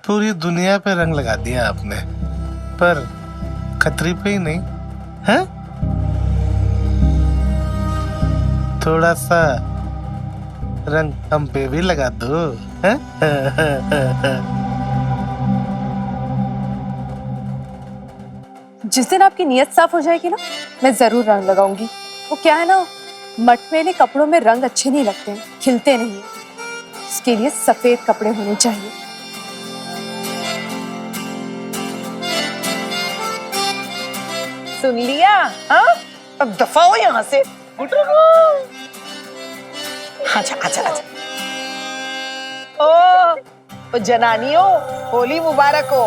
पूरी दुनिया पे रंग लगा दिया आपने, पर खतरी पे ही नहीं है? थोड़ा सा रंग हम पे भी लगा दो है? जिस दिन आपकी नीयत साफ हो जाएगी ना, मैं जरूर रंग लगाऊंगी। वो क्या है ना, मटमैले कपड़ों में रंग अच्छे नहीं लगते, खिलते नहीं। इसके लिए सफेद कपड़े होने चाहिए। सुन लिया? हाँ, अब दफा हो यहाँ से। आजा आजा आजा। ओ जनानियों, होली मुबारक हो।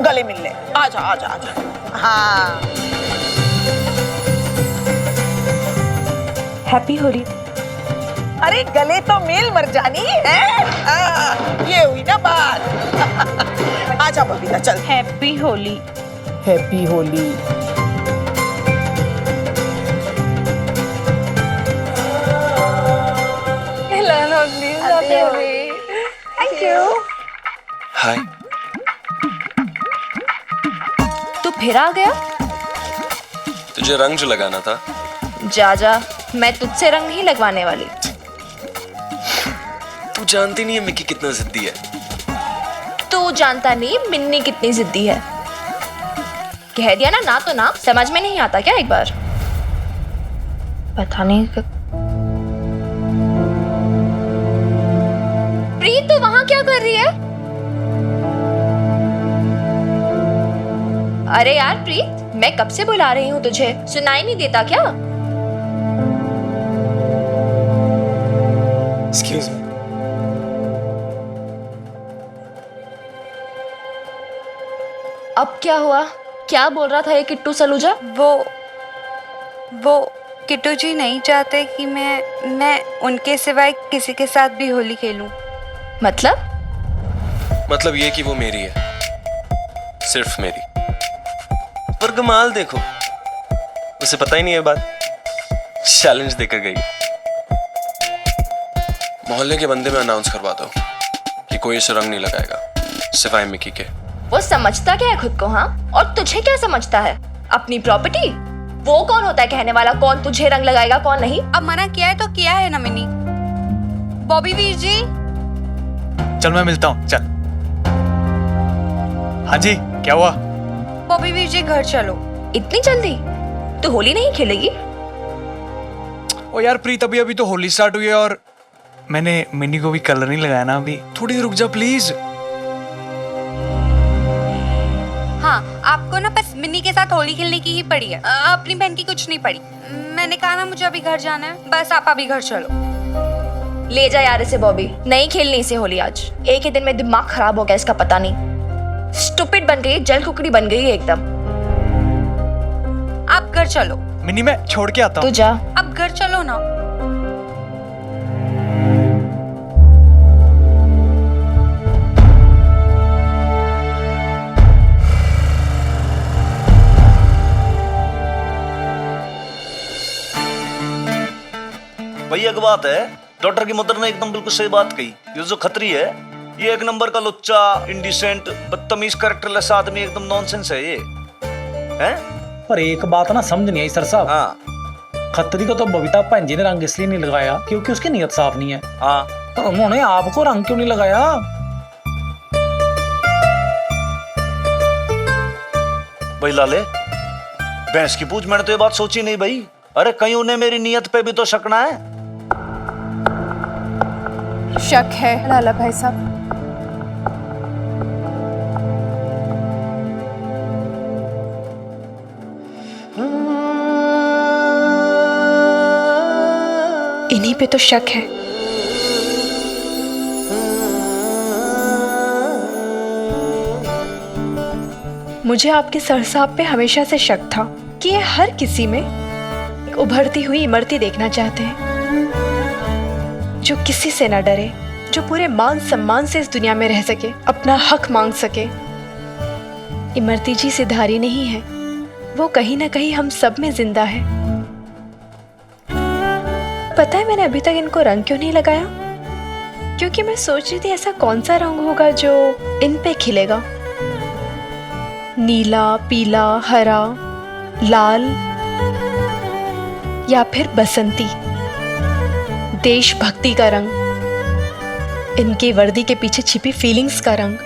गले मिल ले। आजा आजा आजा। हाँ, हैप्पी होली। अरे गले तो मिल मरजानी है। ये हुई ना बात। आजा बबीता चल। Happy Holi. Happy Holi. Thank you. Hi. तू फिर आ गया? तुझे रंग जो लगाना था। जा जा, मैं तुझसे रंग नहीं लगवाने वाली। तू जानती नहीं है मिक्की कितना जिद्दी है। तू जानता नहीं मिन्नी कितनी जिद्दी है। कह दिया ना, ना तो ना, समझ में नहीं आता क्या एक बार? पता नहीं प्रीत, तू वहां क्या कर रही है? अरे यार प्रीत, मैं कब से बुला रही हूँ तुझे, सुनाई नहीं देता क्या? Excuse me. अब क्या हुआ? क्या बोल रहा था ये किट्टू सलूजा? वो किट्टू जी नहीं चाहते कि मैं उनके सिवाय किसी के साथ भी होली खेलूं। मतलब ये कि वो मेरी है, सिर्फ मेरी। पर कमाल देखो, उसे पता ही नहीं है बात। चैलेंज देकर गई। मोहल्ले के बंदे में अनाउंस करवा दो कि कोई इसे रंग नहीं लगाएगा सिवाय मिक्की के। वो समझता क्या है खुद को? हाँ, और तुझे क्या समझता है? अपनी प्रॉपर्टी? वो कौन होता है कहने वाला कौन तुझे रंग लगाएगा कौन नहीं? अब मना किया है तो किया है ना मिनी। बॉबी वीर जी, चल मैं मिलता हूँ, चल। हाँ जी, क्या हुआ? बॉबी वीर जी घर चलो। इतनी जल्दी? तू होली नहीं खेलेगी? ओ यार प्रीत, अभी अभी तो होली स्टार्ट हुई है और मैंने मिनी को भी कलर नहीं लगाया ना अभी। थोड़ी रुक जा प्लीज। हाँ, आपको ना बस मिनी के साथ होली खेलने की ही पड़ी है, अपनी बहन की कुछ नहीं पड़ी। मैंने कहा ना मुझे अभी घर जाना है, बस आप अभी घर चलो। ले जा यार इसे बॉबी, नहीं खेलनी इसे होली आज। एक ही दिन में दिमाग खराब हो गया इसका, पता नहीं स्टूपिड बन गई, जल कुकड़ी बन गई एकदम। आप घर चलो। मिनी मैं छोड़ के आता तू हूँ। जा। अब घर चलो ना। भैया एक बात है, डॉक्टर की मदर ने एकदम बिल्कुल सही बात कही। ये जो खतरी है, ये एक नंबर का लुच्चा, इंडिसेंट, बदतमीज कैरेक्टरलेस आदमी, एकदम नॉनसेंस है ये। हैं? पर एक बात ना समझ नहीं आई सर साहब। हाँ खत्री को तो बबीता भैन जी ने रंग इसलिए नहीं लगाया क्योंकि उसकी नीयत साफ नहीं है। हाँ, पर उन्होंने आपको रंग क्यों नहीं लगाया? भाई लाले, भैंस की पूछ, मैंने तो ये बात सोची नहीं भाई। अरे कहीं उन्हें मेरी नीयत पे भी तो शकना है। शक है लाला भाई साहब। इन्हीं पे तो शक है। मुझे आपके सर साहब पे हमेशा से शक था कि ये हर किसी में एक उभरती हुई इमरती देखना चाहते हैं, जो किसी से न डरे, जो पूरे मान सम्मान से इस दुनिया में रह सके, अपना हक मांग सके। इमरती जी सिधारी नहीं है, वो कहीं ना कहीं हम सब में जिंदा है। पता है मैंने अभी तक इनको रंग क्यों नहीं लगाया? क्योंकि मैं सोच रही थी ऐसा कौन सा रंग होगा जो इन पे खिलेगा। नीला, पीला, हरा, लाल या फिर बसंती, देशभक्ति का रंग, इनकी वर्दी के पीछे छिपी फीलिंग्स का रंग।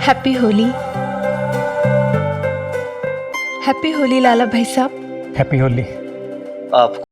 हैप्पी होली। हैप्पी होली लाला भाई साहब। हैप्पी होली। आप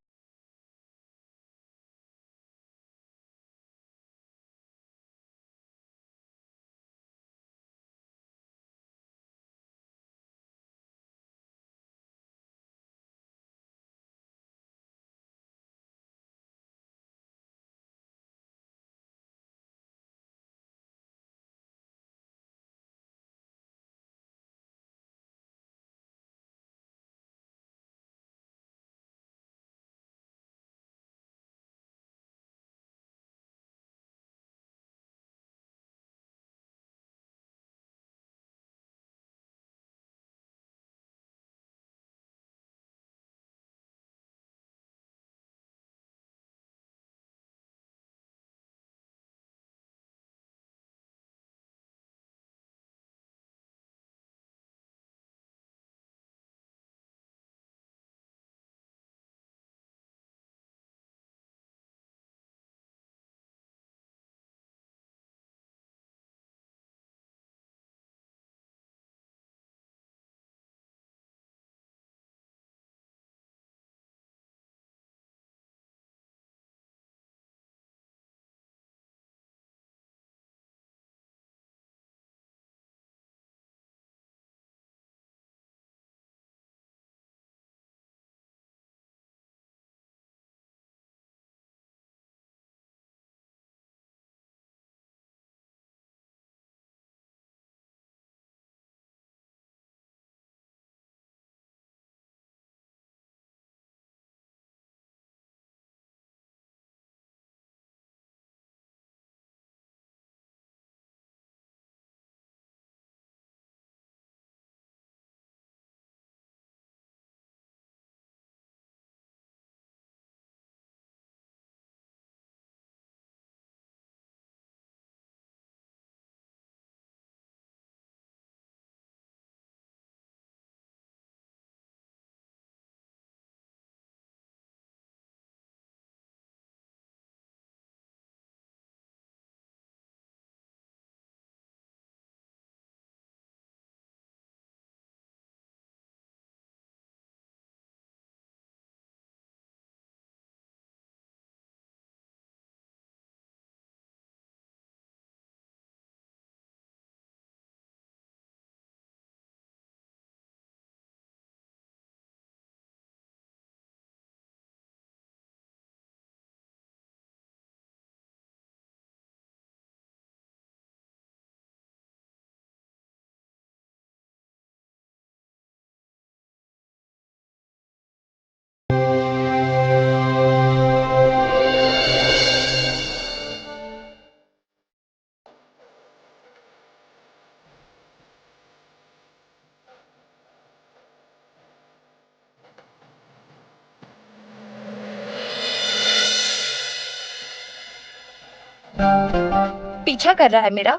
पीछा कर रहा है मेरा।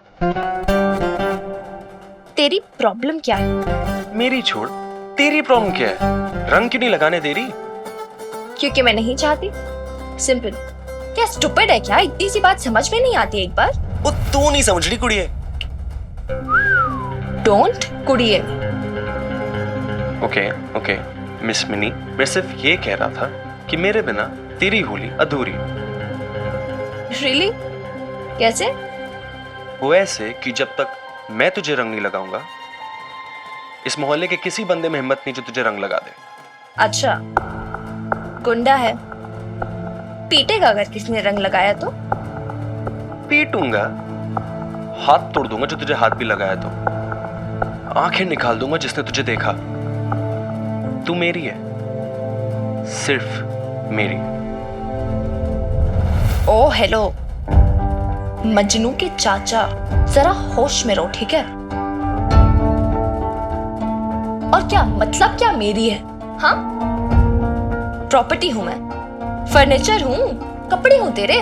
तेरी प्रॉब्लम क्या है? मेरी छोड़, तेरी प्रॉब्लम क्या है? रंग क्यों नहीं लगाने दे रही? क्योंकि मैं नहीं चाहती। सिंपल। क्या स्टूपिड है क्या? इतनी सी बात समझ में नहीं आती एक बार? वो तू नहीं समझ रही कुड़िए। डोंट कुड़िए। ओके ओके मिस मिनी, मैं सिर्फ ये कह रहा था कि मेरे बिना तेरी होली अधूरी। रियली? कैसे? वो ऐसे कि जब तक मैं तुझे रंग नहीं लगाऊंगा, इस मोहल्ले के किसी बंदे में हिम्मत नहीं जो तुझे रंग लगा दे। अच्छा, गुंडा है, पीटेगा अगर किसी ने रंग लगाया तो? पीटूंगा, हाथ तोड़ दूंगा जो तुझे हाथ भी लगाया तो, आंखें निकाल दूंगा जिसने तुझे देखा। तू मेरी है, सिर्फ मेरी। ओ हेलो मजनू के चाचा, जरा होश में रहो, ठीक है? और क्या मतलब क्या मेरी है? हाँ, प्रॉपर्टी हूं मैं, फर्नीचर हूं, कपड़े हूं तेरे,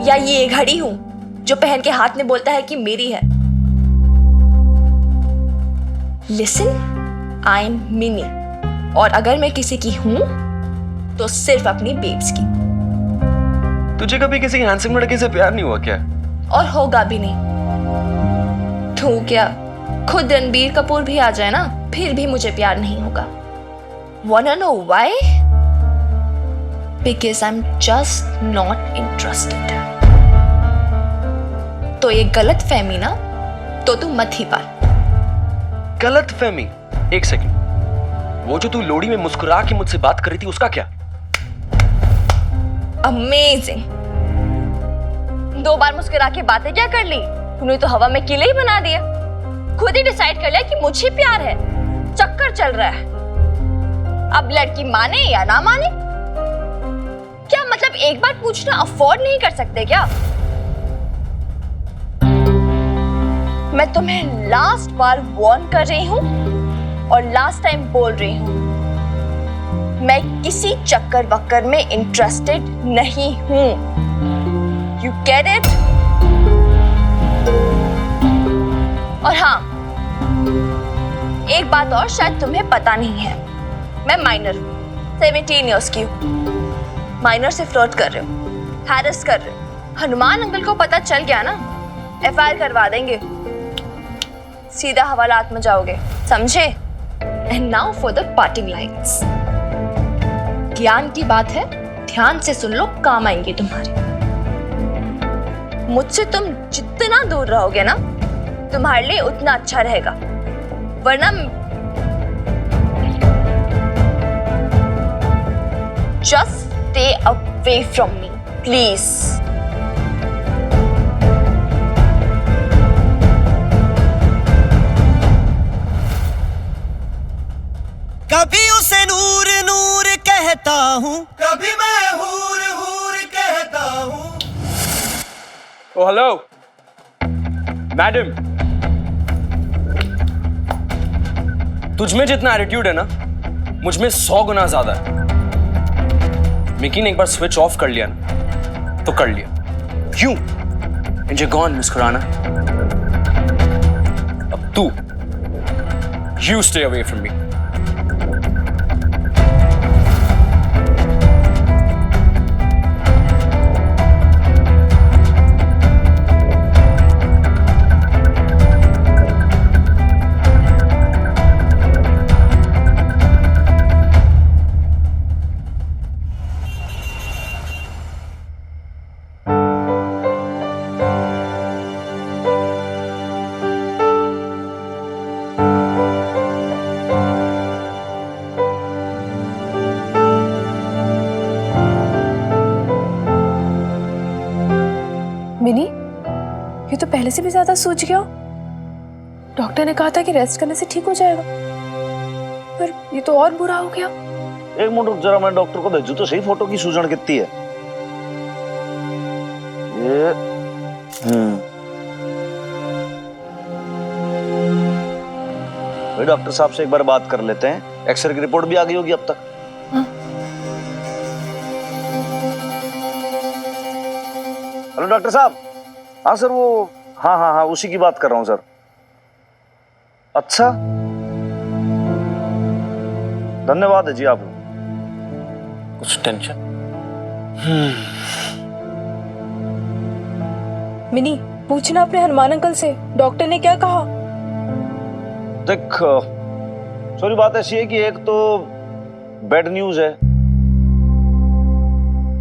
या ये घड़ी हूं जो पहन के हाथ में बोलता है कि मेरी है? लिसन, आई एम मिनी, और अगर मैं किसी की हूं तो सिर्फ अपनी बेब्स की। तुझे कभी किसी हैंडसम लड़के से प्यार नहीं हुआ क्या? और होगा भी नहीं। तू क्या, खुद रणबीर कपूर भी आ जाए ना, फिर भी मुझे प्यार नहीं होगा। Wanna know why? Because I'm just not interested. तो ये गलत फहमी ना, तो तू मत ही पाल। गलत फहमी? एक सेकंड, वो जो तू लोड़ी में मुस्कुरा के मुझसे बात कर रही थी उसका क्या? अमेजिंग। 2 बार मुस्कुरा के बातें क्या कर ली? तूने तो हवा में किले ही बना दिया। खुद ही डिसाइड कर लिया कि मुझे प्यार है। चक्कर चल रहा है। अब लड़की माने या ना माने? क्या मतलब एक बार पूछना अफोर्ड नहीं कर सकते क्या? मैं तुम्हें लास्ट बार वार्न कर रही हूं और लास्ट टाइम बोल रही हूं, मैं किसी चक्कर वक्कर में इंटरेस्टेड नहीं हूं। You get it? और हाँ, एक बात और शायद तुम्हें पता नहीं है, मैं माइनर हूँ, 17 इयर्स की हूँ। माइनर से फ्लर्ट कर रहे हो, हैरेस कर रहे हो। हनुमान अंकल को पता चल गया ना, FIR करवा देंगे, सीधा हवालात में जाओगे, समझे? And now for the parting lines. ज्ञान की बात है, ध्यान से सुन लो, काम आएंगे तुम्हारे। मुझसे तुम जितना दूर रहोगे ना, तुम्हारे लिए उतना अच्छा रहेगा, वरना just stay away from me, please. कभी उसे नूर नूर कहता हूँ, कभी मैं हूर हूर कहता हूँ। ओ हेलो मैडम, तुझमें जितना एटीट्यूड है ना, मुझमें 100 गुना ज्यादा है। मिकी ने एक बार स्विच ऑफ कर लिया ना, तो कर लिया। क्यों? मुझे कौन मुस्कुराना? अब तू, you stay away from me. Mini, ये तो पहले से भी ज्यादा सूज गया। डॉक्टर ने कहा था कि रेस्ट करने से ठीक हो जाएगा, पर ये तो और बुरा हो गया। एक मिनट रुक जरा, मैं डॉक्टर को भेजू तो सही, फोटो की सूजन कितनी है ये। भाई डॉक्टर साहब से एक बार बात कर लेते हैं, एक्सरे की रिपोर्ट भी आ गई होगी अब तक। हेलो डॉक्टर साहब। हाँ सर, वो हाँ उसी की बात कर रहा हूँ सर। अच्छा, धन्यवाद है जी आप। कुछ टेंशन? मिनी, पूछना अपने हनुमान अंकल से, डॉक्टर ने क्या कहा? देख, सॉरी, बात ऐसी है कि एक तो बैड न्यूज है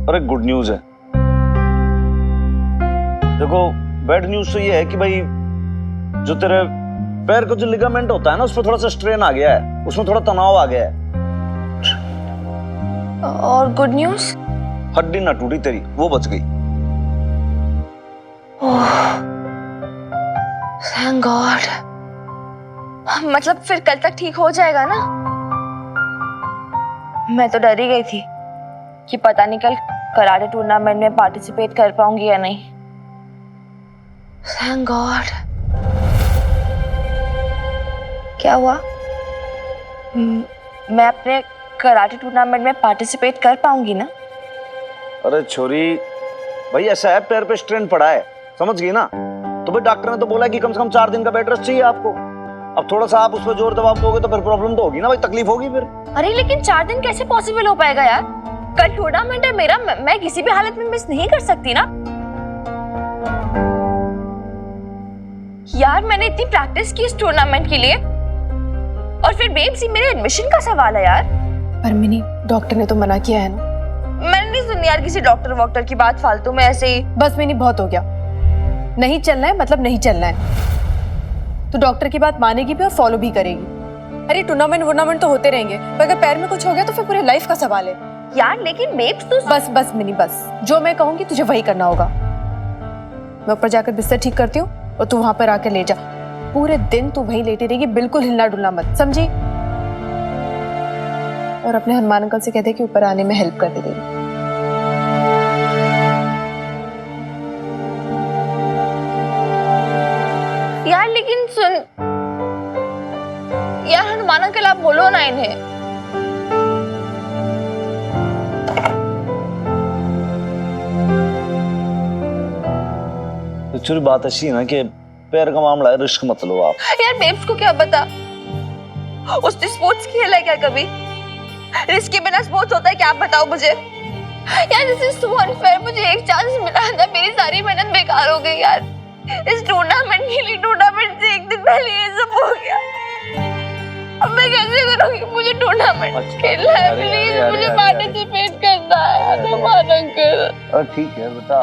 और एक गुड न्यूज है। देखो, बैड न्यूज तो ये है कि भाई जो तेरे पैर का जो लिगामेंट होता है ना, उस पर थोड़ा सा स्ट्रेन आ गया है, उसमें थोड़ा तनाव आ गया है। और गुड न्यूज? हड्डी ना टूटी तेरी, वो बच गई। Thank God. मतलब फिर कल तक ठीक हो जाएगा ना? मैं तो डर ही गई थी कि पता नहीं कल कराटे टूर्नामेंट में पार्टिसिपेट कर पाऊंगी या नहीं। Thank God. क्या हुआ? मैं अपने कराटे टूर्नामेंट में पार्टिसिपेट कर पाऊंगी ना? अरे छोरी, भाई ऐसा है, पैर पे स्ट्रेन पड़ा है, समझ गई ना? तो भाई डॉक्टर ने तो बोला कि कम से कम 4 दिन का बेड रेस्ट चाहिए आपको। अब थोड़ा सा आप उस पर जोर दबाव दोगे तो फिर प्रॉब्लम तो होगी ना भाई, तकलीफ होगी फिर। अरे लेकिन 4 दिन कैसे पॉसिबल हो पाएगा यार? कल टूर्नामेंट है मेरा, मैं किसी भी हालत में मिस नहीं कर सकती ना यार। मैंने इतनी प्रैक्टिस की इस टूर्नामेंट के लिए, और फिर बेब्स, मेरे एडमिशन का सवाल है यार। पर मिनी, डॉक्टर ने तो मना किया है ना। मैंने नहीं सुनी यार किसी डॉक्टर वॉक्टर की बात, फालतू में ऐसे ही। बस मिनी, बहुत हो गया। नहीं चलना है मतलब नहीं चलना है। तो डॉक्टर की बात मानेगी भी और फॉलो भी करेगी। अरे टूर्नामेंट तो होते रहेंगे, पर अगर पैर में कुछ हो गया तो फिर पूरे लाइफ का सवाल है यार। लेकिन बेब्स तो बस मिनी, बस जो मैं कहूंगी तुझे वही करना होगा। मैं ऊपर जाकर बिस्तर ठीक करती हूँ और तू वहां पर आकर ले जा। पूरे दिन तू वहीं लेटी रहेगी, बिल्कुल हिलना डुलना मत, समझी? और अपने हनुमान अंकल से कह दे कि ऊपर आने में हेल्प कर दे देगी। यार लेकिन सुन यार, हनुमान अंकल आप बोलो ना इन्हें। एक्चुअली बात ऐसी है ना कि पैर का मामला है, रिस्क मत लो आप। यार बेब्स को क्या पता, उसने स्पोर्ट्स खेला है क्या कभी? रिस्क के बिना स्पोर्ट्स होता है क्या, आप बताओ मुझे। यार दिस इज सो अनफेयर। मुझे एक चांस मिला था, मेरी सारी मेहनत बेकार हो गई यार। इस टूर्नामेंट के लिए, टूर्नामेंट से एक दिन पहले ये सब हो गया। अब मैं कैसे करूंगी? मुझे टूर्नामेंट खेलना है, प्लीज मुझे पार्टिसिपेट करना है हनुमान अंकल। ठीक है बेटा।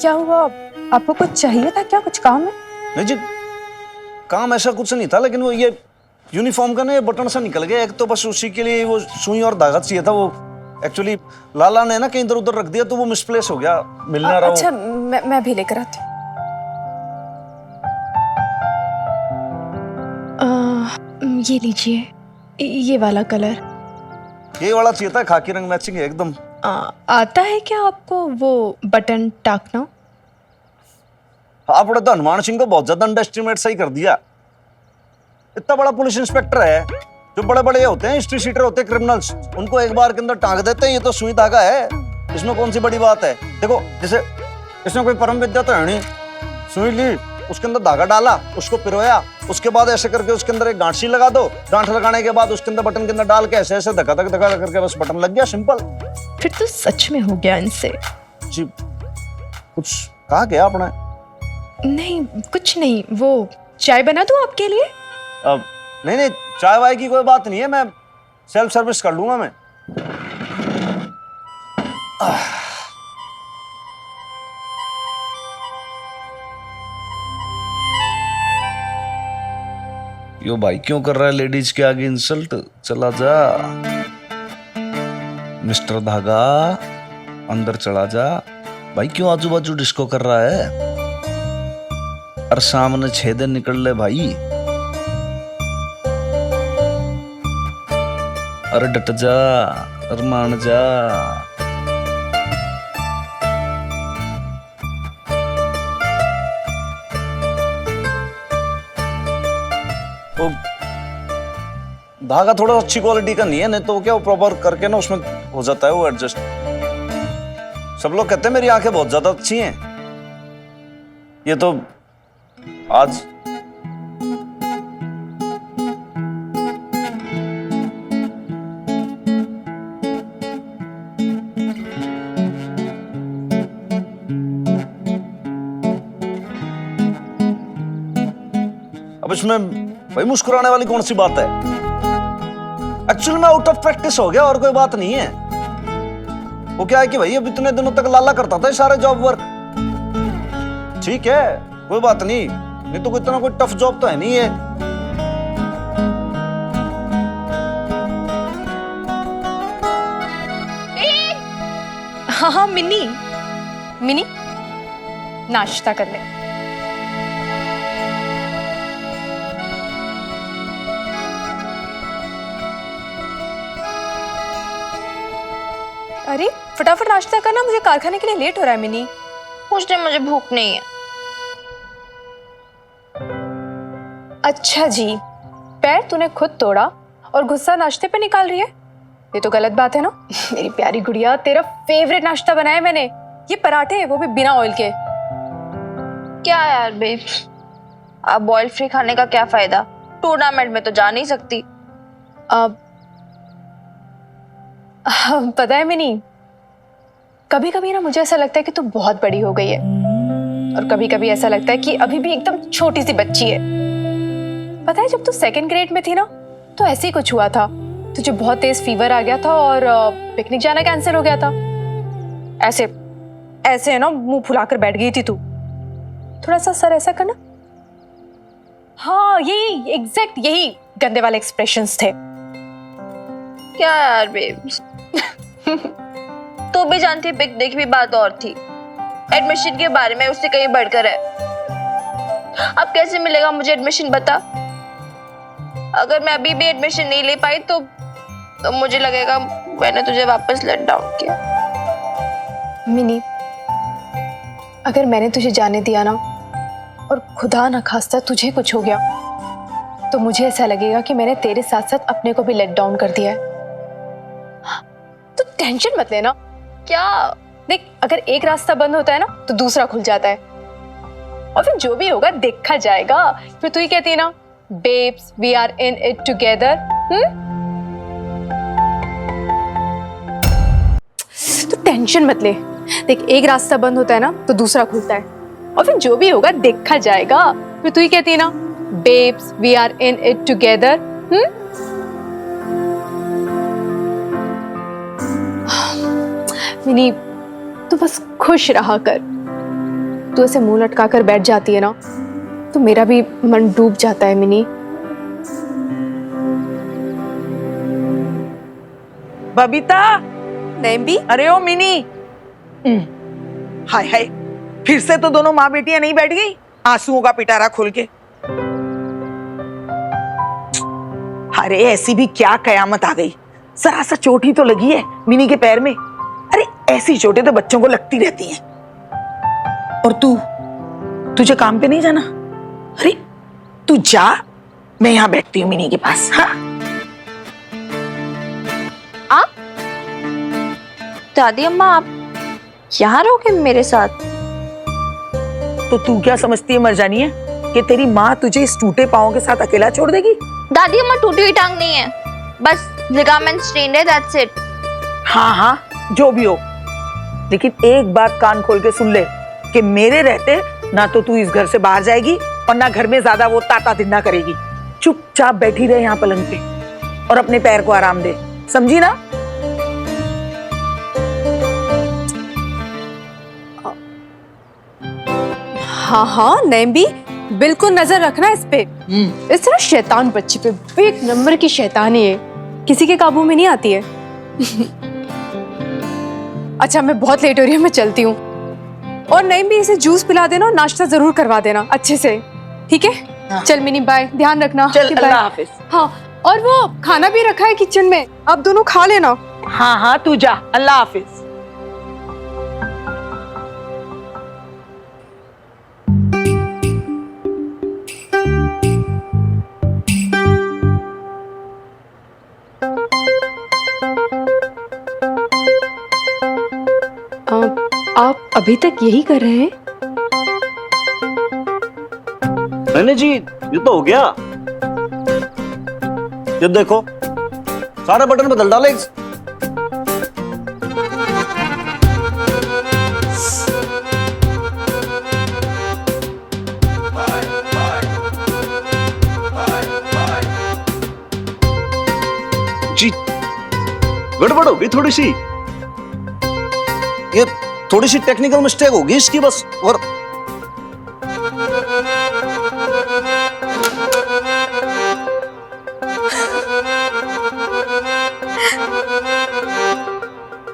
क्या हुआ? आपको कुछ चाहिए था क्या? कुछ काम है? नहीं जी, काम ऐसा कुछ नहीं था, लेकिन वो ये यूनिफॉर्म का ना ये बटन सा निकल गया एक, तो बस उसी के लिए वो सुई और धागा चाहिए था। वो एक्चुअली लाला ने ना कहीं इधर उधर रख दिया तो वो मिसप्लेस हो गया, मिल ना रहा। अच्छा, मैं भी लेकर आती हूँ। ये लीजिए, ये वाला कलर। ये वाला चाहिए था, खाकी रंग मैचिंग है एकदम। आता है क्या आपको वो बटन टाकना? आपने तो हनुमान सिंह को बहुत ज्यादा अंडर एस्टिमेट सही कर दिया। इतना बड़ा पुलिस इंस्पेक्टर है, जो बड़े बड़े होते हैं हिस्ट्री शीटर होते हैं क्रिमिनल्स, उनको एक बार के अंदर टांग देते हैं। ये तो सुई धागा है, इसमें कौन सी बड़ी बात है? देखो जैसे इसमें कोई परम विद्या तो है नहीं। सुई ली, उसके अंदर धागा डाला, उसको पिरोया, उसके बाद ऐसे करके उसके अंदर एक गांठ लगा दो। गांठ लगाने के बाद उसके अंदर बटन के अंदर डाल के ऐसे ऐसे धक्का करके बस बटन लग गया, सिंपल। फिर तो सच में हो गया इनसे। जी कुछ कहा क्या आपने? नहीं कुछ नहीं, वो चाय बना दूं आपके लिए? अब नहीं, चाय वाय की कोई बात नहीं है, मैं सेल्फ सर्विस कर लूंगा मैं। यो भाई क्यों कर रहा है लेडीज के आगे इंसल्ट? चला जा मिस्टर धागा, अंदर चला जा। भाई क्यों आजू बाजू डिस्को कर रहा है? और सामने 6 दिन निकल ले भाई। अरे डट जा, अरे मान जा। तो धागा थोड़ा अच्छी क्वालिटी का नहीं है, नहीं तो क्या वो प्रॉपर करके ना उसमें हो जाता है वो एडजस्ट। सब लोग कहते हैं मेरी आंखें बहुत ज्यादा अच्छी हैं। ये तो आज अब इसमें भाई मुस्कुराने वाली कौन सी बात है? एक्चुअली मैं आउट ऑफ प्रैक्टिस हो गया और कोई बात नहीं है। वो क्या है कि भाई अब इतने दिनों तक लाला करता था सारे जॉब वर्क। ठीक है कोई बात नहीं तो कोई इतना कोई टफ जॉब तो है नहीं है। हाँ हाँ मिनी मिनी नाश्ता कर ले। अरे फटाफट नाश्ता करना, मुझे कारखाने के लिए लेट हो रहा है मिनी। कुछ नहीं, मुझे भूख नहीं है। अच्छा जी, पैर तूने खुद तोड़ा और गुस्सा नाश्ते पे निकाल रही है, ये तो गलत बात है ना। मेरी प्यारी गुड़िया, तेरा फेवरेट नाश्ता बनाया मैंने, ये पराठे, वो भी बिना ऑयल के। क्या यार बेब, अब ऑयल फ्री खाने का क्या फायदा? टूर्नामेंट में तो जा नहीं सकती। अब पता है मिनी, कभी कभी ना मुझे ऐसा लगता है कि तू बहुत बड़ी हो गई है, और कभी कभी ऐसा लगता है कि अभी भी एकदम छोटी सी बच्ची है। पता है जब तू 2nd ग्रेड में थी ना, तो ऐसे ही कुछ हुआ था, तुझे बहुत तेज फीवर आ गया था और पिकनिक जाना कैंसिल हो गया था। ऐसे ऐसे है ना, मुंह फुलाकर बैठ गई थी तू। थोड़ा सा सर ऐसा करना। हाँ यही एग्जैक्ट, यही गंदे वाले एक्सप्रेशंस थे। क्या यार बेब, तू भी जानती है पिकनिक भी बात और थी, एडमिशन के बारे में उससे कहीं बढ़कर है। अब कैसे मिलेगा मुझे एडमिशन बता? अगर मैं अभी भी एडमिशन नहीं ले पाई तो मुझे लगेगा मैंने तुझे वापस लेट डाउन किया। मिनी, अगर मैंने तुझे जाने दिया ना, और खुदा ना खास्ता तुझे कुछ हो गया, तो मुझे ऐसा लगेगा कि मैंने तेरे साथ साथ अपने को भी लेट डाउन कर दिया है। तो टेंशन मत लेना। क्या? देख, अगर एक रास्ता बंद होता है ना, तो दूसरा खुल जाता है, और फिर जो भी होगा देखा जाएगा। फिर तू ही कहती है ना, babes we are in it together. तो टेंशन मत ले। देख, एक रास्ता बंद होता है ना, तो दूसरा खुलता है, और फिर जो भी होगा देखा जाएगा। फिर तू ही कहती है ना, babes we are in it together. Mini, तू बस खुश रहा कर। तू ऐसे मुंह लटका कर बैठ जाती है ना, तो मेरा भी मन डूब जाता है मिनी। बबीता, नैम्बी, अरे ओ मिनी। हाय हाय, फिर से तो दोनों माँ बेटियां नहीं बैठ गई, आंसुओं का पिटारा खोल के। अरे ऐसी भी क्या कयामत आ गई, जरा सा चोट ही तो लगी है मिनी के पैर में। अरे ऐसी चोटें तो बच्चों को लगती रहती हैं। और तुझे काम पे नहीं जाना? अरे तू जा, मैं यहाँ बैठती हूँ मिनी के पास। हाँ आप? दादी अम्मा, आप यहाँ रहोगे मेरे साथ? तो तू क्या समझती है मरजानी है कि तेरी माँ तुझे इस टूटे पाँव के साथ अकेला छोड़ देगी? दादी अम्मा, टूटी हुई टांग नहीं है, बस लिगामेंट स्ट्रेन्ड है, दैट्स इट। हाँ हाँ, जो भी हो, लेकिन एक बात कान खोल के सुन ले कि मेरे रहते ना तो तू इस घर से बाहर जाएगी और ना घर में ज्यादा वो ताता तिन्ना करेगी। चुपचाप बैठी रहे यहाँ पलंग पे और अपने पैर को आराम दे, समझी ना? हाँ हाँ नैम्बी, बिल्कुल नजर रखना इस पे। इस तरह शैतान बच्ची पे, एक नंबर की शैतानी है, किसी के काबू में नहीं आती है। अच्छा, मैं बहुत लेट हो रही हूँ, मैं चलती हूँ। और नैम्बी, इसे जूस पिला देना और नाश्ता जरूर करवा देना अच्छे से, ठीक है? हाँ। चल मिनी, बाय, ध्यान रखना। चल, अल्लाह हाफिज। हाँ, और वो खाना भी रखा है किचन में, आप दोनों खा लेना। हाँ हाँ, तू जा, अल्लाह हाफिज। आप अभी तक यही कर रहे हैं? नहीं जी, ये तो हो गया। ये देखो, सारे बटन बदल डाले। चीज गड़बड़ होगी थोड़ी सी, ये थोड़ी सी टेक्निकल मिस्टेक होगी इसकी बस। और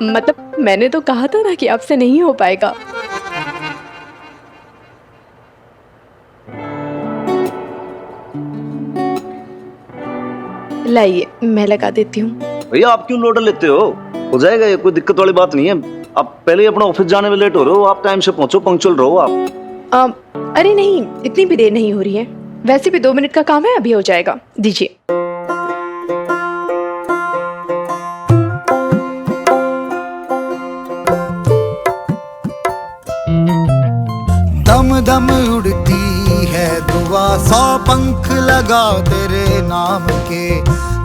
मतलब मैंने तो कहा था ना कि आपसे नहीं हो पाएगा। लाइए मैं लगा देती हूँ। भैया आप क्यों लोड लेते हो जाएगा, ये कोई दिक्कत वाली बात नहीं है। आप पहले ही अपना ऑफिस जाने में लेट हो रहे हो, आप टाइम से पहुंचो, पंक्चुअल रहो आप। अरे नहीं, इतनी भी देर नहीं हो रही है, वैसे भी 2 मिनट का काम है, अभी हो जाएगा, दीजिए। दम दम उड़ती है दुआ, 100 पंख लगा तेरे नाम के।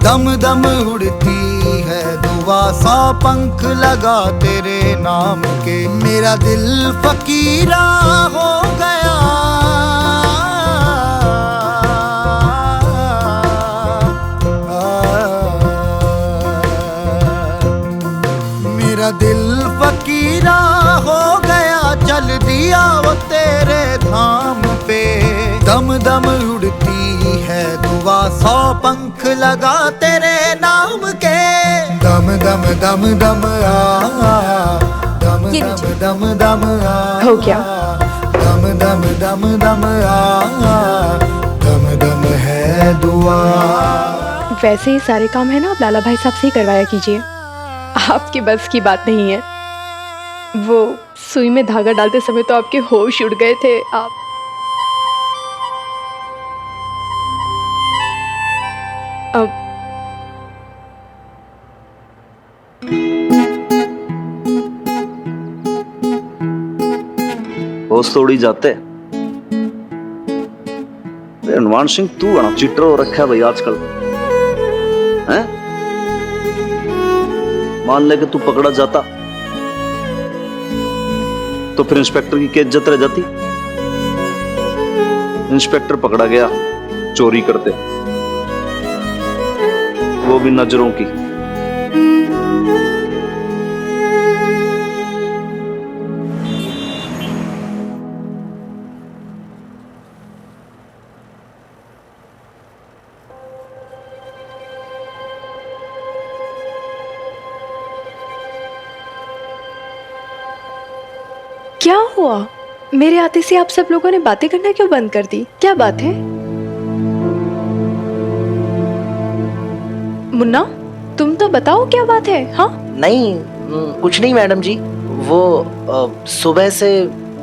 दम दम उड़ती है दुआ, 100 पंख लगा तेरे नाम के। मेरा दिल फकीरा हो गया, मेरा दिल फकीरा हो गया, चल दिया वो तेरे धाम पे। दम दम उड़ती है दुआ, 100 पंख लगा तेरे नाम के। दम दम दम दम आ, दम दम दम दम आ, हो गया। दम दम दम दम आ, दम दम है दुआ। वैसे ही सारे काम है ना, आप लाला भाई साहब से ही करवाया कीजिए, आपकी बस की बात नहीं है। वो सुई में धागा डालते समय तो आपके होश उड़ गए थे। आप अब होश तोड़ी जाते। हनुमान सिंह तू बड़ा चिटर हो रखा है भाई आजकल, हैं? मान ले कि तू पकड़ा जाता तो फिर इंस्पेक्टर की क्या इज्जत रह जाती। इंस्पेक्टर पकड़ा गया चोरी करते, वो भी नजरों की। क्या हुआ? मेरे आते से आप सब लोगों ने बातें करना क्यों बंद कर दी? क्या बात है? मुन्ना, तुम तो बताओ क्या बात है? हाँ? नहीं, कुछ नहीं मैडम जी। वो सुबह से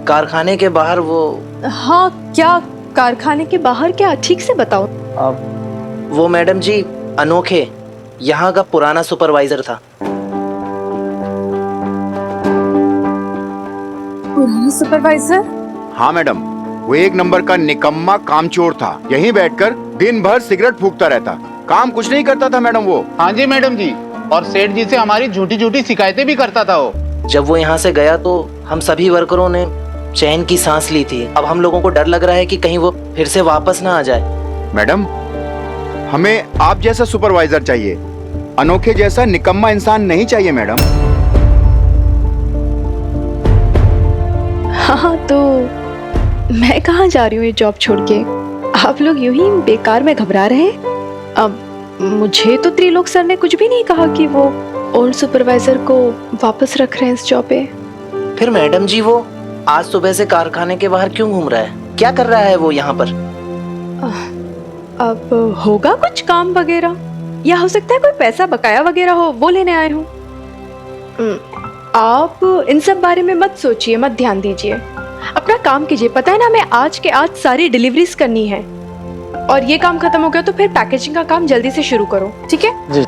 कारखाने के बाहर वो। हाँ, क्या कारखाने के बाहर? क्या ठीक से बताओ। वो मैडम जी अनोखे यहाँ का पुराना सुपरवाइजर था। पुराना सुपरवाइजर? हाँ मैडम, वो 1 नंबर का निकम्मा कामचोर था। यहीं बैठकर दिन भर सिगरेट फूकता रहता, काम कुछ नहीं करता था मैडम वो। हाँ जी मैडम जी, और सेठ जी से हमारी झूठी झूठी शिकायतें भी करता था वो। जब वो यहाँ से गया तो हम सभी वर्करों ने चैन की सांस ली थी। अब हम लोगों को डर लग रहा है कि कहीं वो फिर से वापस ना आ जाए। मैडम, हमें आप जैसा सुपरवाइजर चाहिए, अनोखे जैसा निकम्मा इंसान नहीं चाहिए मैडम। हाँ, तो मैं कहाँ जा रही हूँ ये जॉब छोड़ के? आप लोग यूं ही बेकार में घबरा रहे हैं। अब मुझे तो त्रिलोक सर ने कुछ भी नहीं कहा कि वो ओल्ड सुपरवाइजर को वापस रख रहे हैं इस जॉब पे। फिर मैडम जी वो आज सुबह से कारखाने के बाहर क्यों घूम रहा है? क्या कर रहा है वो यहाँ पर? अब होगा कुछ काम वगैरह, या हो सकता है कोई पैसा बकाया वगैरह हो, वो लेने आए हो। आप इन सब बारे में मत सोचिए, मत ध्यान दीजिए, अपना काम कीजिए। पता है ना, मैं आज के आज सारी डिलीवरीज करनी है, और ये काम खत्म हो गया तो फिर पैकेजिंग का काम जल्दी से शुरू करो, ठीक है? जी।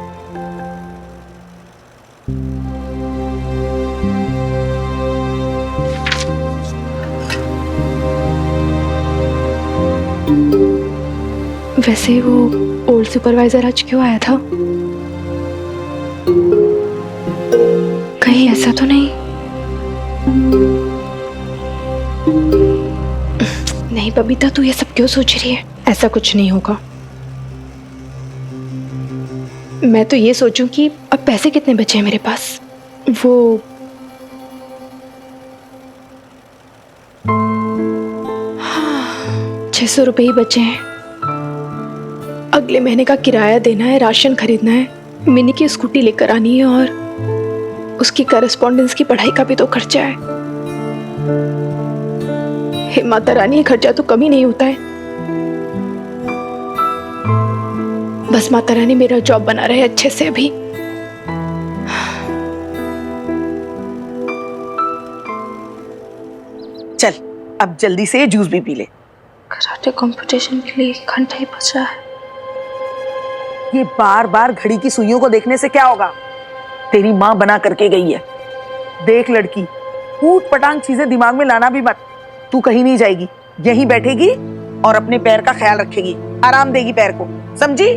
वैसे वो ओल्ड सुपरवाइजर आज क्यों आया था? कहीं ऐसा तो नहीं? नहीं बबीता, तू ये सब क्यों सोच रही है? ऐसा कुछ नहीं होगा। मैं तो ये सोचूं कि अब पैसे कितने बचे हैं मेरे पास। वो 600 रुपये ही बचे हैं। अगले महीने का किराया देना है, राशन खरीदना है, मिनी की स्कूटी लेकर आनी है और उसकी करस्पॉन्डेंस की पढ़ाई का भी तो खर्चा है। हे माता रानी, खर्चा तो कम ही नहीं होता है। बस माता रानी मेरा जॉब बना रहे अच्छे से। अभी चल अब जल्दी से जूस भी पी ले। कराटे कंपटीशन के लिए 1 घंटा ही बचा है। ये बार बार घड़ी की सुइयों को देखने से क्या होगा? तेरी माँ बना करके गई है। देख लड़की, ऊट पटांग चीजें दिमाग में लाना भी मत। तू कहीं नहीं जाएगी, यहीं बैठेगी और अपने पैर का ख्याल रखेगी, आराम देगी पैर को, समझी?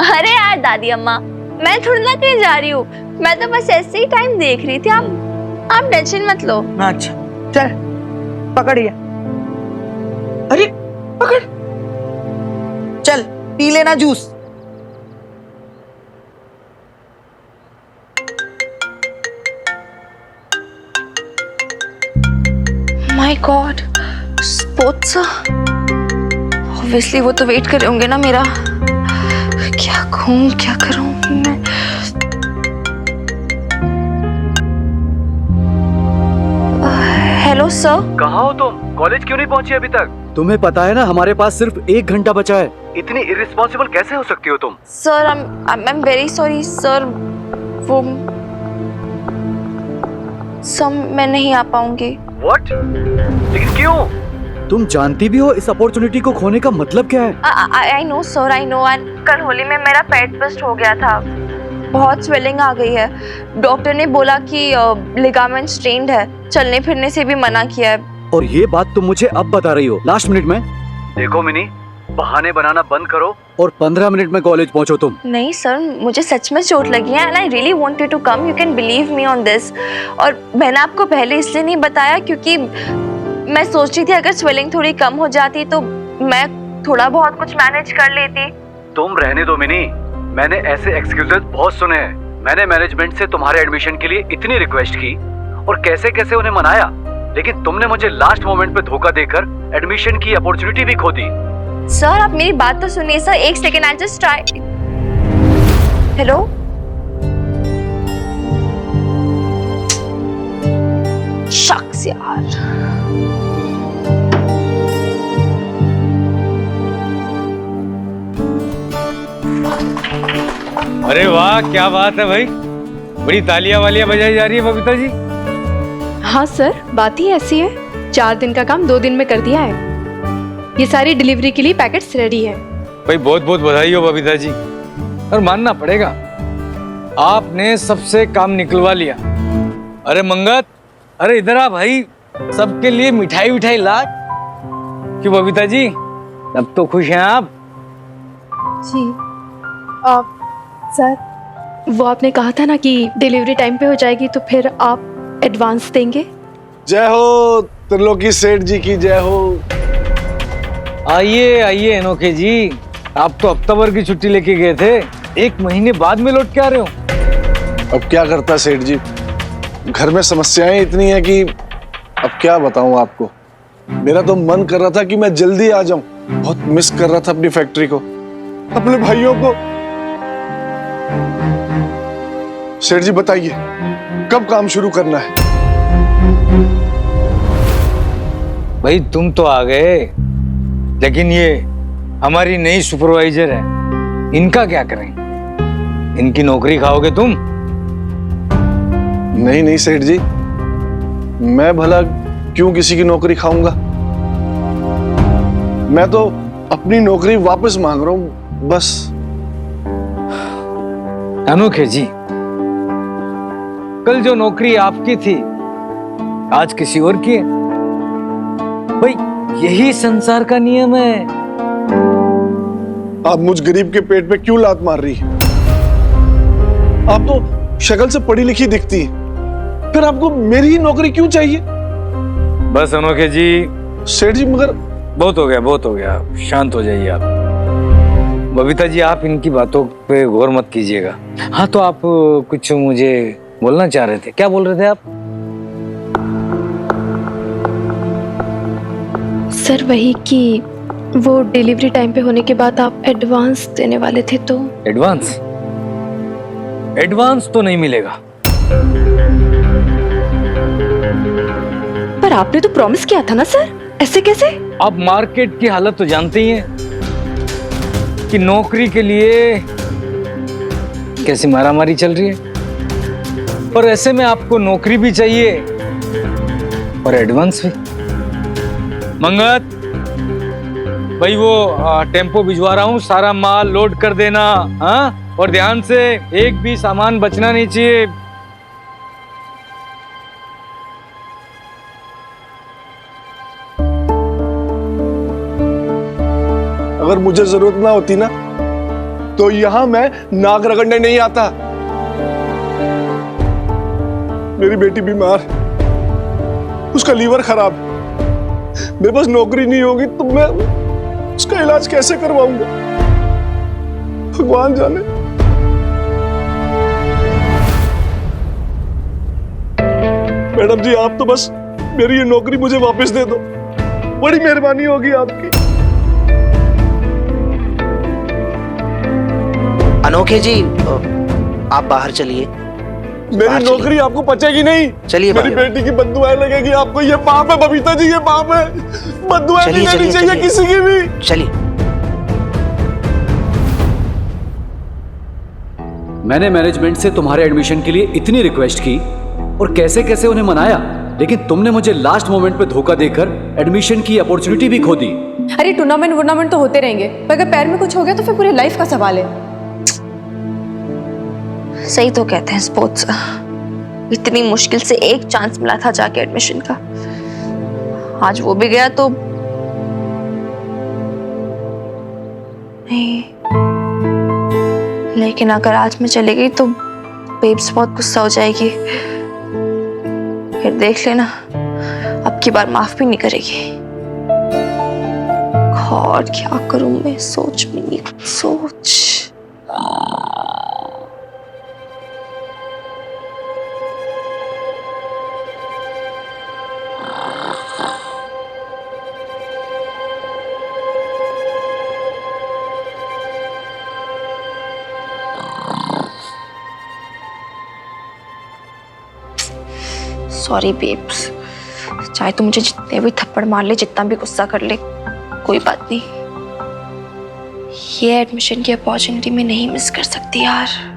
अरे यार दादी अम्मा, मैं थोड़ी ना कहीं जा रही हूँ, मैं तो बस ऐसे ही टाइम देख रही थी। आप टेंशन मत लो। अच्छा चल पकड़िए। अरे पकड़, चल पी लेना juice. My God, sports obviously वो तो वेट कर रहे होंगे ना मेरा। क्या कहूँ, क्या करूँ मैं? Hello sir. कहाँ हो तुम? कॉलेज क्यों नहीं पहुंची अभी तक? तुम्हें पता है ना हमारे पास सिर्फ 1 घंटा बचा है। इतनी इररिस्पॉन्सिबल कैसे हो सकती हो तुम? Sir I am very sorry sir. वो सर मैं नहीं आ पाऊंगी। व्हाट? लेकिन क्यों? तुम जानती भी हो इस अपॉर्चुनिटी को खोने का मतलब क्या है? I know sir, I know. कल होली में मेरा पेट बस्ट हो गया था, बहुत स्वेलिंग आ गई है। डॉक्टर ने बोला कि लिगामेंट स्ट्रेन्ड है, चलने फिरने से भी मना किया है। और ये बात तुम मुझे अब बता रही हो लास्ट मिनट में? देखो मिनी, बहाने बनाना बंद करो और 15 मिनट में कॉलेज पहुंचो तुम। नहीं सर, मुझे सच में चोट लगी है and I really wanted to come, you can believe me on this. और मैंने आपको पहले इसलिए नहीं बताया क्योंकि मैं सोच रही थी अगर स्वेलिंग थोड़ी कम हो जाती तो मैं थोड़ा बहुत कुछ मैनेज कर लेती। तुम रहने दो मिनी, मैंने ऐसे एक्सक्यूजेस बहुत सुने हैं। मैंने मैनेजमेंट से तुम्हारे एडमिशन के लिए इतनी रिक्वेस्ट की और कैसे कैसे उन्हें मनाया, लेकिन तुमने मुझे लास्ट मोमेंट पे धोखा देकर एडमिशन की अपॉर्चुनिटी भी खो दी। सर आप मेरी बात तो सुनिए sir, 1 second, I just try. Hello, शक्स यार। अरे वाह, क्या बात है भाई, बड़ी तालियां वालियां बजाई जा रही है बबीता जी। हाँ सर, बात ही ऐसी है। 4 दिन का काम 2 दिन में कर दिया है। ये सारी डिलीवरी के लिए पैकेट्स रेडी है। भाई बहुत बहुत बधाई हो बबीता जी। और मानना पड़ेगा, आपने सबसे काम निकलवा लिया। अरे मंगत, अरे इधर आ भाई, सबके लिए मिठाई विठाई ला। क्यों बबीता जी, अब तो खुश हैं आप? जी आप सर, वो आपने कहा था ना कि डिलीवरी टाइम पे हो जाएगी तो फिर आप एडवांस देंगे। जय हो त्रिलोकी सेठ जी की जय हो। आइए आइए अनोखे जी, आप तो हफ्ता भर की छुट्टी लेके गए थे, 1 महीने बाद में लौट के आ रहे हो। अब क्या करता सेठ जी, घर में समस्याएं इतनी हैं कि अब क्या बताऊं आपको। मेरा तो मन कर रहा था कि मैं जल्दी आ जाऊं, बहुत मिस कर रहा था अपनी फैक्ट्री को, अपने भाइयों को। सेठ जी बताइए, कब काम शुरू करना है? भाई तुम तो आ गए, लेकिन ये हमारी नई सुपरवाइजर है, इनका क्या करें? इनकी नौकरी खाओगे तुम? नहीं नहीं सेठ जी, मैं भला क्यों किसी की नौकरी खाऊंगा? मैं तो अपनी नौकरी वापस मांग रहा हूं बस। अनोखे जी, कल जो नौकरी आपकी थी आज किसी और की है। भाई यही संसार का नियम है। आप मुझ गरीब के पेट पे क्यों लात मार रही है? आप तो शक्ल से पढ़ी लिखी दिखती है, फिर आपको मेरी ही नौकरी क्यों चाहिए? बस अनोखे जी। सेठ जी मगर बहुत हो गया, बहुत हो गया, शांत हो जाइए आप। बबीता जी, आप इनकी बातों पे गौर मत कीजिएगा। हाँ, तो आप कुछ मुझे बोलना चाह रहे थे, क्या बोल रहे थे आप? सर वही कि वो डिलीवरी टाइम पे होने के बाद आप एडवांस देने वाले थे तो। एडवांस? एडवांस तो नहीं मिलेगा। पर आपने तो प्रॉमिस किया था ना सर, ऐसे कैसे? आप मार्केट की हालत तो जानते ही हैं कि नौकरी के लिए कैसी मारामारी चल रही है, पर ऐसे में आपको नौकरी भी चाहिए और एडवांस भी। मंगत भाई, वो टेम्पो भिजवा रहा हूँ, सारा माल लोड कर देना। हाँ, और ध्यान से, एक भी सामान बचना नहीं चाहिए। अगर मुझे जरूरत ना होती ना तो यहां मैं नाक रगड़ने नहीं आता। मेरी बेटी बीमार, उसका लीवर खराब, मेरे पास नौकरी नहीं होगी तो मैं उसका इलाज कैसे करवाऊंगा, भगवान जाने। मैडम जी, आप तो बस मेरी ये नौकरी मुझे वापस दे दो, बड़ी मेहरबानी होगी आपकी। अनोखे जी, आप बाहर चलिए। मेरी नौकरी आपको पचेगी नहीं। चलिए, मेरी बेटी की बददुआएं लगेगी आपको। ये पाप है बबीता जी, ये पाप है। बददुआएं नहीं लेनी चाहिए किसी की भी। चलिए। मैंने मैनेजमेंट से तुम्हारे एडमिशन के लिए इतनी रिक्वेस्ट की और कैसे कैसे उन्हें मनाया, लेकिन तुमने मुझे लास्ट मोमेंट पे धोखा देकर एडमिशन की अपॉर्चुनिटी भी खो दी। अरे टूर्नामेंट तो होते रहेंगे, पर अगर पैर में कुछ हो गया तो फिर पूरी लाइफ का सवाल है। सही तो कहते हैं स्पोर्ट्स, इतनी मुश्किल से एक चांस मिला था जाके एडमिशन का, आज वो भी गया तो नहीं। लेकिन अगर आज मैं चली गई तो बेब्स बहुत गुस्सा हो जाएगी, फिर देख लेना अब की बार माफ भी नहीं करेगी। और क्या करूं मैं, सोच में नहीं सोच। सॉरी बेब्स, चाहे तो मुझे जितने भी थप्पड़ मार ले, जितना भी गुस्सा कर ले, कोई बात नहीं, ये एडमिशन की अपॉर्चुनिटी मैं नहीं मिस कर सकती यार।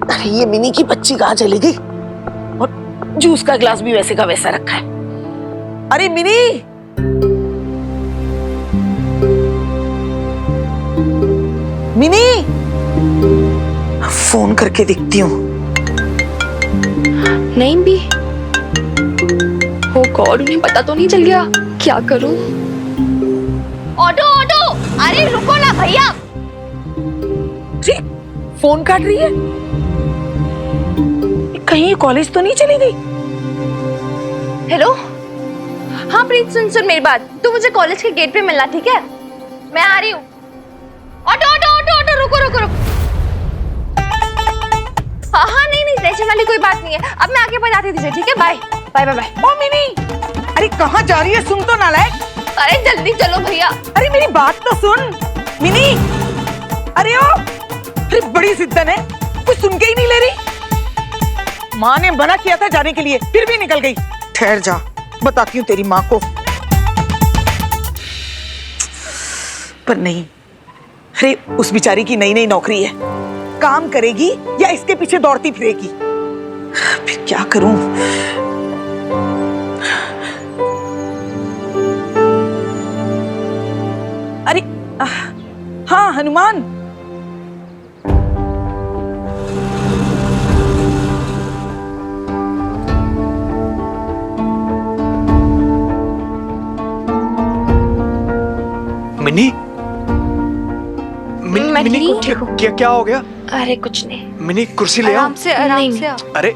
अरे ये मिनी की बच्ची कहाँ चली गई? और जूस का गिलास भी वैसे का वैसा रखा है। अरे मिनी, मिनी, फोन करके देखती हूँ। नहीं भी, हो गॉड, उन्हें पता तो नहीं चल गया, क्या करूं? ऑटो ऑटो, अरे रुको ना भैया। जी, फोन काट रही है, कहीं कॉलेज तो नहीं चली गई? हेलो, हाँ प्रीत, सुन मेरी बात, तू मुझे कॉलेज के गेट पे मिलना, ठीक है? मैं आ रही हूँ। ऑटो ऑटो ऑटो ऑटो, रुको। हाँ नहीं, टेंशन वाली कोई बात नहीं है, अब मैं आके बताती तुझे, ठीक है? Bye bye bye bye. ओ मिनी, अरे कहाँ जा रही है, सुन तो ना लाए। अरे जल्दी चलो भैया। अरे मेरी बात तो सुन मिनी। अरे ओ, अरे बड़ी जिद्दन है, कुछ सुन के ही नहीं ले रही। माँ ने मना किया था जाने के लिए, फिर भी निकल गई। ठहर जा, बताती हूँ तेरी माँ को। पर नहीं, अरे उस बेचारी की नई नौकरी है, काम करेगी या इसके पीछे दौड़ती फिरेगी? फिर क्या करूं? अरे हाँ हनुमान, मिनी क्या हो गया? अरे कुछ नहीं। मिनी कुर्सी ले आओ। आराम से आओ। अरे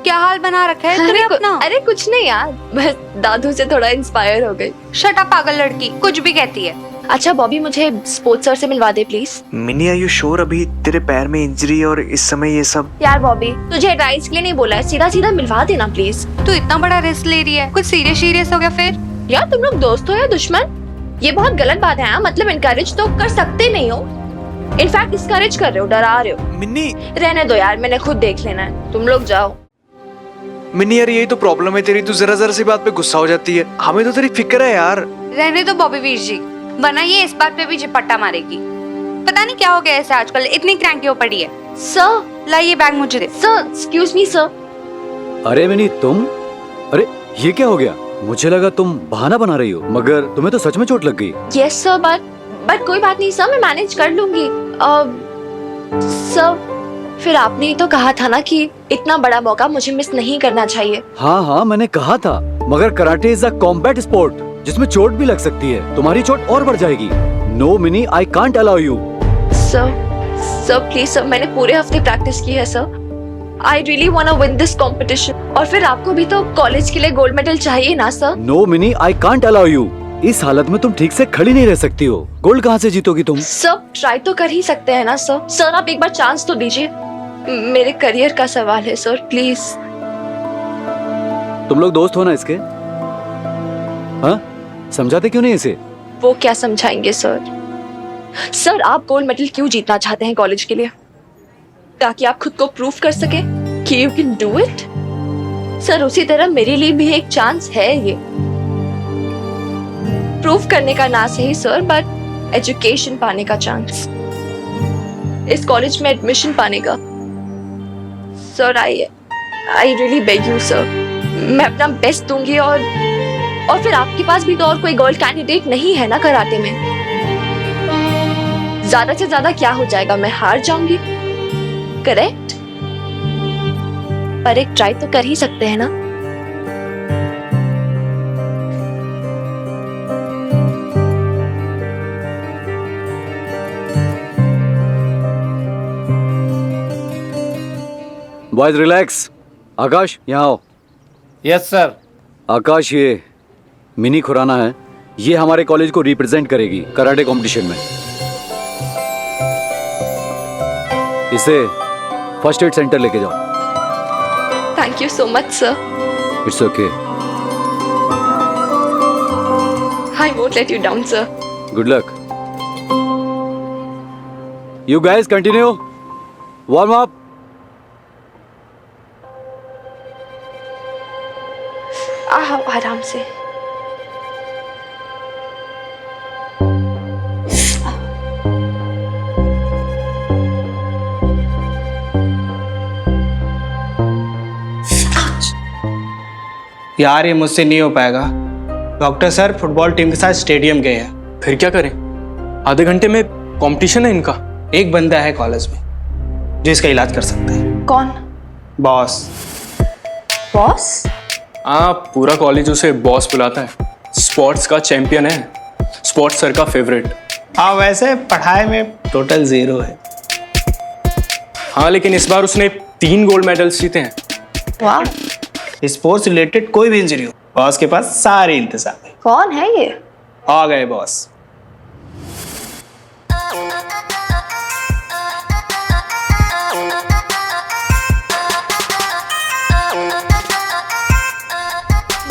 क्या हाल बना रखा है तूने अपना? अरे कुछ नहीं यार, बस दादू से थोड़ा इंस्पायर हो गई। शट अप पागल लड़की, कुछ भी कहती है। अच्छा बॉबी, मुझे स्पोर्ट्स सर से मिलवा दे please. Mini are you sure अभी तेरे पैर में इंजरी और इस समय ये सब? यार बॉबी, तुझे एडवाइस के लिए नहीं बोला है, सीधा सीधा मिलवा देना प्लीज। तू इतना बड़ा रिस्क ले रही है, कुछ सीरियस हो गया फिर? यार तुम लोग दोस्त हो या दुश्मन? ये बहुत गलत बात है। मतलब इनकरेज तो कर सकते नहीं हो, इनफैक्ट डिस्करेज कर रहे हो, डरा रहे हो। मिनी रहने दो यार, मैंने खुद देख लेना है, तुम लोग जाओ। मिनी यार यही तो प्रॉब्लम है तेरी, तू जरा सी बात पे गुस्सा हो जाती है। हमें तो तेरी फिक्र है यार। रहने दो बॉबी वीर जी, वरना ये इस बात पे भी झपट्टा मारेगी। पता नहीं क्या हो गया ऐसे आजकल, इतनी क्रैंकी हो पड़ी है। सर लाइए बैग मुझे दे। Sir excuse me sir. अरे मिनी तुम, अरे ये क्या हो गया? मुझे लगा तुम बहाना बना रही हो, मगर तुम्हें तो सच में चोट लग गई। यस सर, बट कोई बात नहीं सर, मैं मैनेज कर लूंगी। सर फिर आपने ही तो कहा था ना कि इतना बड़ा मौका मुझे मिस नहीं करना चाहिए। हाँ मैंने कहा था, मगर karate is a combat sport जिसमें चोट भी लग सकती है। तुम्हारी चोट और बढ़ जाएगी। No Mini, I can't allow you. Sir please sir, मैंने पूरे हफ्ते प्रैक्टिस की है सर। I really wanna win this competition। और फिर आपको भी तो कॉलेज के लिए गोल्ड मेडल चाहिए ना sir? No Mini, I can't allow you. इस हालत में तुम ठीक से खड़ी नहीं रह सकती हो। गोल्ड कहाँ से जीतोगी तुम? सर ट्राई तो कर ही सकते हैं ना सर। सर आप एक बार चांस तो दीजिए, मेरे करियर का सवाल है सर, प्लीज। तुम लोग दोस्त हो ना इसके? हाँ, समझाते क्यों नहीं इसे? वो क्या समझाएंगे सर? सर आप गोल्ड मेडल क्यों जीतना चाहते हैं कॉलेज के लिए? ताकि आप खुद को प्रूव कर सके कि you can do it. Sir उसी तरह मेरे लिए भी एक चांस है ये प्रूव करने का, ना सही सर बट एजुकेशन पाने का चांस, इस कॉलेज में एडमिशन पाने का। Sir I really beg you sir, मैं अपना बेस्ट दूंगी। और फिर आपके पास भी तो और कोई गोल्ड कैंडिडेट नहीं है ना कराटे में। ज्यादा से ज्यादा क्या हो जाएगा, मैं हार जाऊंगी, करेक्ट? पर एक ट्राई तो कर ही सकते हैं ना। Boys relax. आकाश यहाँ आओ। Yes sir. आकाश, ये मिनी खुराना है, ये हमारे कॉलेज को रिप्रेजेंट करेगी कराटे कंपटीशन में। इसे फर्स्ट एड सेंटर लेके जाओ। Thank you so much sir. It's okay. I won't let you down sir. Good luck. You guys continue, warm up. आराम से। यार ये मुझसे नहीं हो पाएगा। डॉक्टर सर फुटबॉल टीम के साथ स्टेडियम गए हैं। फिर क्या करें? आधे घंटे में कंपटीशन है इनका। एक बंदा है कॉलेज में जो इसका इलाज कर सकता है। कौन? बॉस। बॉस? हाँ, पूरा कॉलेज उसे बॉस बुलाता है। स्पोर्ट्स का चैंपियन है, स्पोर्ट्स सर का फेवरेट। हाँ वैसे पढ़ाई में टोटल 0 है। हाँ लेकिन इस बार उसने 3 गोल्ड मेडल्स जीते हैं। वाह। स्पोर्ट्स रिलेटेड कोई भी इंजरी हो, बॉस के पास सारे इंतजाम है। कौन है ये? आ गए बॉस।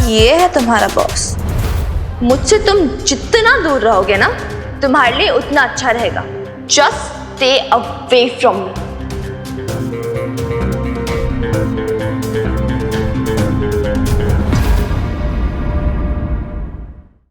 ये है तुम्हारा बॉस। मुझसे तुम जितना दूर रहोगे ना, तुम्हारे लिए उतना अच्छा रहेगा। Just stay away from me.